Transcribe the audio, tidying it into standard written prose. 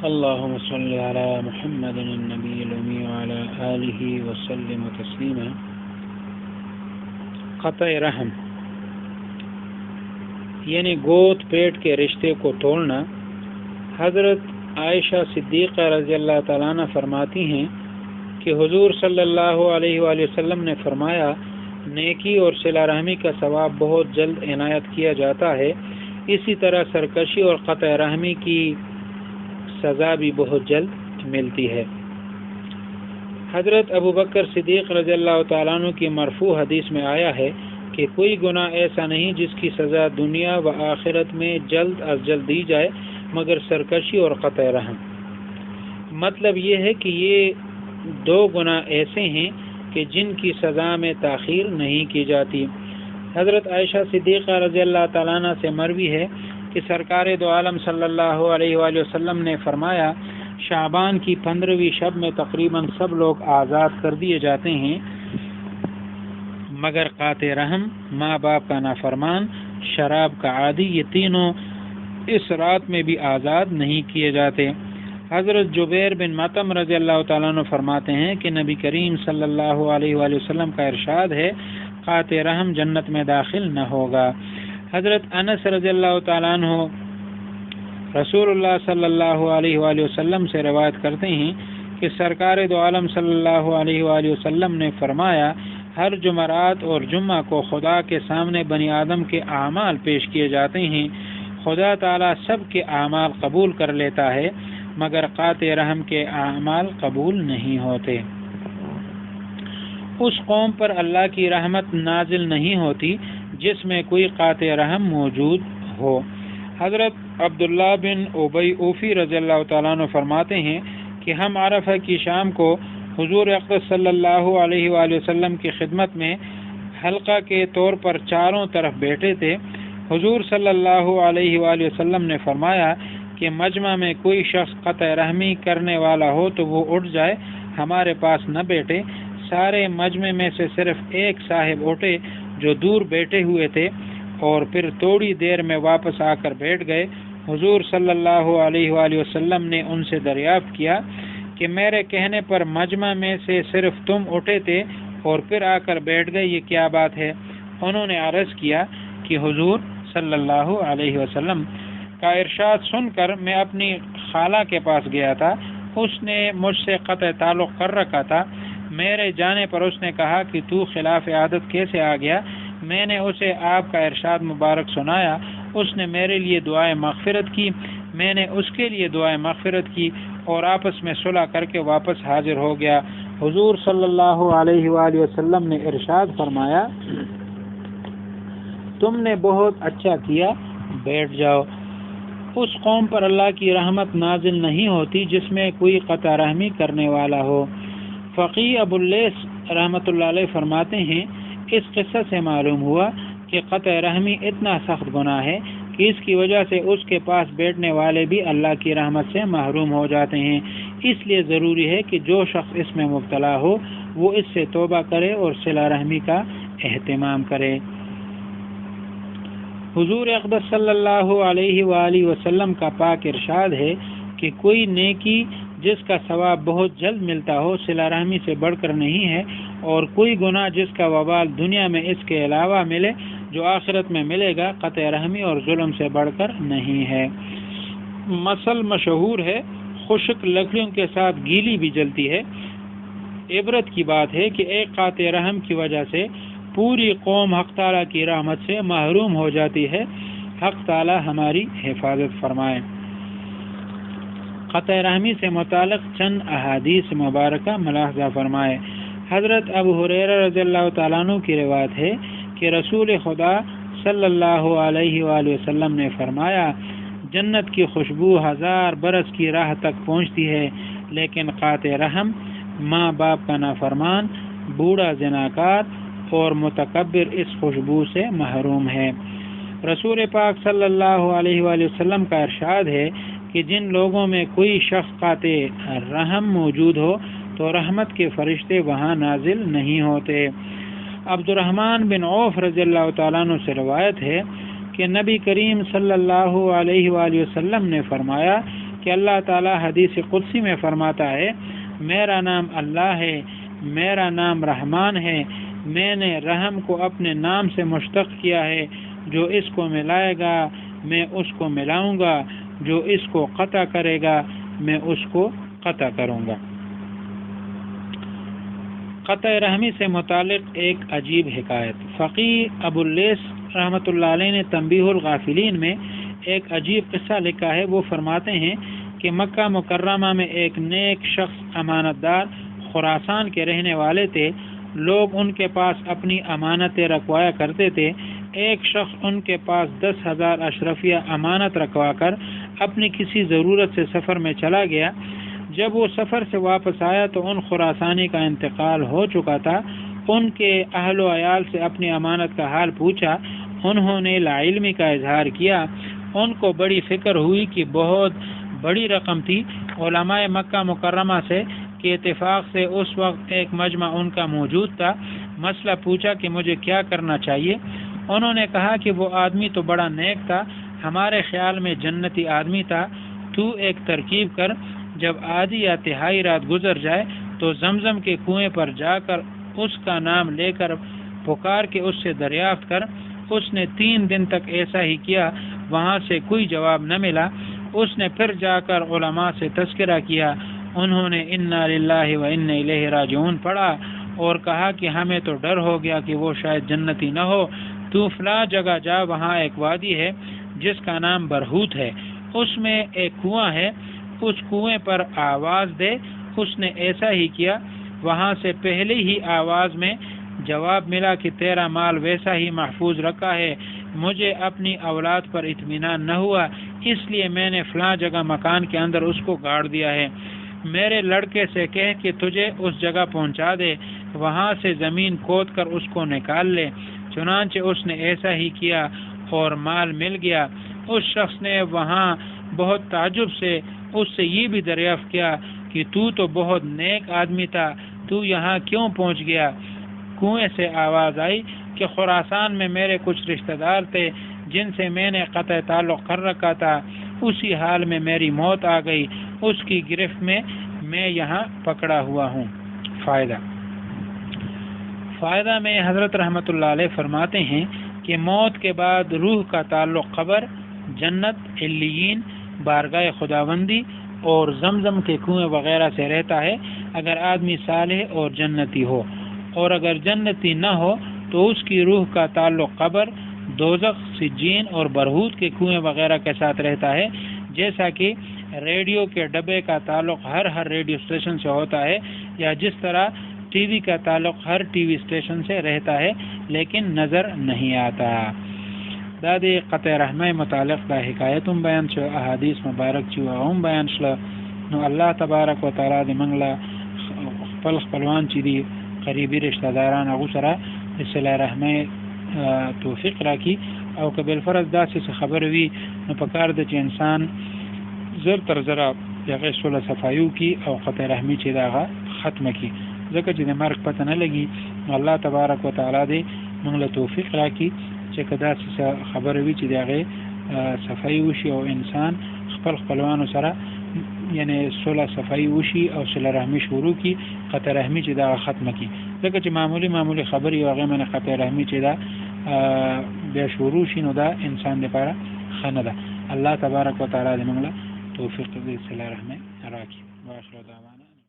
اللهم صل على محمد النبی الأمی وعلى آلہ وسلم تسلیما۔ قطع رحم یعنی گوت پیٹ کے رشتے کو توڑنا۔ حضرت عائشہ صدیقہ رضی اللہ تعالیٰ عنہ فرماتی ہیں کہ حضور صلی اللہ علیہ وآلہ وسلم نے فرمایا، نیکی اور صلہ رحمی کا ثواب بہت جلد عنایت کیا جاتا ہے، اسی طرح سرکشی اور قطع رحمی کی سزا بھی بہت جلد ملتی ہے۔ حضرت ابو بکر صدیق رضی اللہ تعالیٰ عنہ کی مرفوع حدیث میں آیا ہے کہ کوئی گناہ ایسا نہیں جس کی سزا دنیا و آخرت میں جلد از جلد دی جائے مگر سرکشی اور قطع رحم۔ مطلب یہ ہے کہ یہ دو گناہ ایسے ہیں کہ جن کی سزا میں تاخیر نہیں کی جاتی۔ حضرت عائشہ صدیقہ رضی اللہ تعالیٰ عنہ سے مروی ہے کہ سرکار دو عالم صلی اللہ علیہ وآلہ وسلم نے فرمایا، شعبان کی 15ویں شب میں تقریباً سب لوگ آزاد کر دیے جاتے ہیں مگر قاطع رحم، ماں باپ کا نافرمان، شراب کا عادی، یہ تینوں اس رات میں بھی آزاد نہیں کیے جاتے۔ حضرت جبیر بن مطعم رضی اللہ تعالیٰ عنہ فرماتے ہیں کہ نبی کریم صلی اللہ علیہ وآلہ وسلم کا ارشاد ہے، قاطع رحم جنت میں داخل نہ ہوگا۔ حضرت انس رضی اللہ تعالیٰ عنہ رسول اللہ صلی اللہ علیہ وآلہ وسلم سے روایت کرتے ہیں کہ سرکار دو عالم صلی اللہ علیہ وآلہ وسلم نے فرمایا، ہر جمعرات اور جمعہ کو خدا کے سامنے بنی آدم کے اعمال پیش کیے جاتے ہیں، خدا تعالیٰ سب کے اعمال قبول کر لیتا ہے مگر قاطع رحم کے اعمال قبول نہیں ہوتے۔ اس قوم پر اللہ کی رحمت نازل نہیں ہوتی جس میں کوئی قاطع رحم موجود ہو۔ حضرت عبداللہ بن ابی اوفی رضی اللہ تعالیٰ عنہ فرماتے ہیں کہ ہم عرفہ کی شام کو حضور اقدس صلی اللہ علیہ وآلہ وسلم کی خدمت میں حلقہ کے طور پر چاروں طرف بیٹھے تھے۔ حضور صلی اللہ علیہ وآلہ وسلم نے فرمایا کہ مجمع میں کوئی شخص قطع رحمی کرنے والا ہو تو وہ اٹھ جائے، ہمارے پاس نہ بیٹھے۔ سارے مجمع میں سے صرف ایک صاحب اٹھے جو دور بیٹھے ہوئے تھے اور پھر تھوڑی دیر میں واپس آ کر بیٹھ گئے۔ حضور صلی اللہ علیہ وآلہ وسلم نے ان سے دریافت کیا کہ میرے کہنے پر مجمع میں سے صرف تم اٹھے تھے اور پھر آ کر بیٹھ گئے، یہ کیا بات ہے؟ انہوں نے عرض کیا کہ حضور صلی اللہ علیہ وسلم کا ارشاد سن کر میں اپنی خالہ کے پاس گیا تھا، اس نے مجھ سے قطع تعلق کر رکھا تھا۔ میرے جانے پر اس نے کہا کہ تو خلاف عادت کیسے آ گیا؟ میں نے اسے آپ کا ارشاد مبارک سنایا، اس نے میرے لیے دعائے مغفرت کی، میں نے اس کے لیے دعائے مغفرت کی اور آپس میں صلح کر کے واپس حاضر ہو گیا۔ حضور صلی اللہ علیہ وآلہ وسلم نے ارشاد فرمایا، تم نے بہت اچھا کیا، بیٹھ جاؤ۔ اس قوم پر اللہ کی رحمت نازل نہیں ہوتی جس میں کوئی قطع رحمی کرنے والا ہو۔ فقیہ ابو اللیث رحمۃ اللہ علیہ فرماتے ہیں، اس قصہ سے معلوم ہوا کہ قطع رحمی اتنا سخت گناہ ہے کہ اس کی وجہ سے اس کے پاس بیٹھنے والے بھی اللہ کی رحمت سے محروم ہو جاتے ہیں۔ اس لیے ضروری ہے کہ جو شخص اس میں مبتلا ہو وہ اس سے توبہ کرے اور صلہ رحمی کا اہتمام کرے۔ حضور اقدس صلی اللہ علیہ وآلہ وسلم کا پاک ارشاد ہے کہ کوئی نیکی جس کا ثواب بہت جلد ملتا ہو صلہ رحمی سے بڑھ کر نہیں ہے، اور کوئی گناہ جس کا وبال دنیا میں اس کے علاوہ ملے جو آخرت میں ملے گا قطع رحمی اور ظلم سے بڑھ کر نہیں ہے۔ مثل مشہور ہے، خشک لکڑیوں کے ساتھ گیلی بھی جلتی ہے۔ عبرت کی بات ہے کہ ایک قاطع رحم کی وجہ سے پوری قوم حق تعالیٰ کی رحمت سے محروم ہو جاتی ہے۔ حق تعالیٰ ہماری حفاظت فرمائے۔ قطع رحمی سے متعلق چند احادیث مبارکہ ملاحظہ فرمائے۔ حضرت ابو ہریرہ رضی اللہ تعالیٰ عنہ کی روایت ہے کہ رسول خدا صلی اللہ علیہ وآلہ وسلم نے فرمایا، جنت کی خوشبو 1000 برس کی راہ تک پہنچتی ہے، لیکن قاطع رحم، ماں باپ کا نافرمان، بوڑھا زناکار اور متکبر اس خوشبو سے محروم ہے۔ رسول پاک صلی اللہ علیہ وآلہ وسلم کا ارشاد ہے کہ جن لوگوں میں کوئی شخص قاطع رحم موجود ہو تو رحمت کے فرشتے وہاں نازل نہیں ہوتے۔ عبد الرحمن بن عوف رضی اللہ تعالیٰ عنہ سے روایت ہے کہ نبی کریم صلی اللہ علیہ وآلہ وسلم نے فرمایا، کہ اللہ تعالیٰ حدیث قدسی میں فرماتا ہے میرا نام اللہ ہے، میرا نام رحمان ہے، میں نے رحم کو اپنے نام سے مشتق کیا ہے، جو اس کو ملائے گا میں اس کو ملاؤں گا، جو اس کو قطع کرے گا میں اس کو قطع کروں گا۔ قطع رحمی سے متعلق ایک عجیب حکایت۔ فقی ابو اللیث رحمۃ اللہ علیہ نے تنبیہ الغافلین میں ایک عجیب قصہ لکھا ہے۔ وہ فرماتے ہیں کہ مکہ مکرمہ میں ایک نیک شخص امانت دار خراسان کے رہنے والے تھے۔ لوگ ان کے پاس اپنی امانتیں رکھوایا کرتے تھے۔ ایک شخص ان کے پاس 10,000 اشرفیہ امانت رکھوا کر اپنی کسی ضرورت سے سفر میں چلا گیا۔ جب وہ سفر سے واپس آیا تو ان خراسانی کا انتقال ہو چکا تھا۔ ان کے اہل و عیال سے اپنی امانت کا حال پوچھا۔ انہوں نے لا علمی کا اظہار کیا۔ ان کو بڑی فکر ہوئی کہ بہت بڑی رقم تھی۔ علماء مکہ مکرمہ سے کے اتفاق سے اس وقت ایک مجمع ان کا موجود تھا۔ مسئلہ پوچھا کہ مجھے کیا کرنا چاہیے۔ انہوں نے کہا کہ وہ آدمی تو بڑا نیک تھا، ہمارے خیال میں جنتی آدمی تھا۔ تو ایک ترکیب کر، جب آدھی یا تہائی رات گزر جائے تو زمزم کے کنویں پر جا کر اس کا نام لے کر پکار کے اس سے دریافت کر۔ اس نے 3 دن تک ایسا ہی کیا، وہاں سے کوئی جواب نہ ملا۔ اس نے پھر جا کر علماء سے تذکرہ کیا۔ انہوں نے انا للہ و انا الیہ راجعون پڑھا اور کہا کہ ہمیں تو ڈر ہو گیا کہ وہ شاید جنتی نہ ہو۔ تو فلاں جگہ جا، وہاں ایک وادی ہے جس کا نام برہوت ہے، اس میں ایک کنواں ہے، اس کنویں پر آواز دے۔ اس نے ایسا ہی کیا۔ وہاں سے پہلے ہی آواز میں جواب ملا کہ تیرا مال ویسا ہی محفوظ رکھا ہے، مجھے اپنی اولاد پر اطمینان نہ ہوا، اس لیے میں نے فلاں جگہ مکان کے اندر اس کو گاڑ دیا ہے۔ میرے لڑکے سے کہہ کہ تجھے اس جگہ پہنچا دے، وہاں سے زمین کھود کر اس کو نکال لے۔ چنانچہ اس نے ایسا ہی کیا اور مال مل گیا۔ اس شخص نے وہاں بہت تعجب سے اس سے یہ بھی دریافت کیا کہ تو بہت نیک آدمی تھا، تو یہاں کیوں پہنچ گیا؟ کنویں سے آواز آئی کہ خراسان میں میرے کچھ رشتہ دار تھے جن سے میں نے قطع تعلق کر رکھا تھا، اسی حال میں میری موت آ گئی، اس کی گرفت میں یہاں پکڑا ہوا ہوں۔ فائدہ میں حضرت رحمۃ اللہ علیہ فرماتے ہیں کہ موت کے بعد روح کا تعلق قبر، جنت، علیین، بارگاہ خداوندی اور زمزم کے کنویں وغیرہ سے رہتا ہے اگر آدمی صالح اور جنتی ہو، اور اگر جنتی نہ ہو تو اس کی روح کا تعلق قبر، دوزخ، سجین اور برہوت کے کنویں وغیرہ کے ساتھ رہتا ہے، جیسا کہ ریڈیو کے ڈبے کا تعلق ہر ریڈیو اسٹیشن سے ہوتا ہے، یا جس طرح ٹی وی کا تعلق ہر ٹی وی اسٹیشن سے رہتا ہے لیکن نظر نہیں آتا۔ دادی قطع رحمہ متعلق دا حکایتم بیان شو، احادیث مبارک چو اوم بیان شو، نو اللہ تبارک و تعالی دی منگلا خپلوان چی دی قریبی رشتہ داران اغو سرا صلہ رحمہ توفیق راکی، او که بالفرض داسې خبر وي نو پکار ده چې انسان زر تر زره دغه صلح صفایو کی او قطع رحمی چې دغه ختمه کی، ځکه چې د مرګ پته نه لګي. الله تبارک وتعالی دې موږ له توفیق راکړي چې که داسې خبر وي چې دغه صفای وشي او انسان خپلوانو سره یعنی صلح صفای وشي او صله رحمی شروع کی، قطع رحمی چې دغه ختمه کی، ځکه چې معمولی خبر یو هغه من قطع رحمی چې دا بیا شروع شي نو دا انسان لپاره ښه نه ده. الله تبارک وتعالی دې موږ له توفیق دې صله رحمه راکړي. واخر دعوانا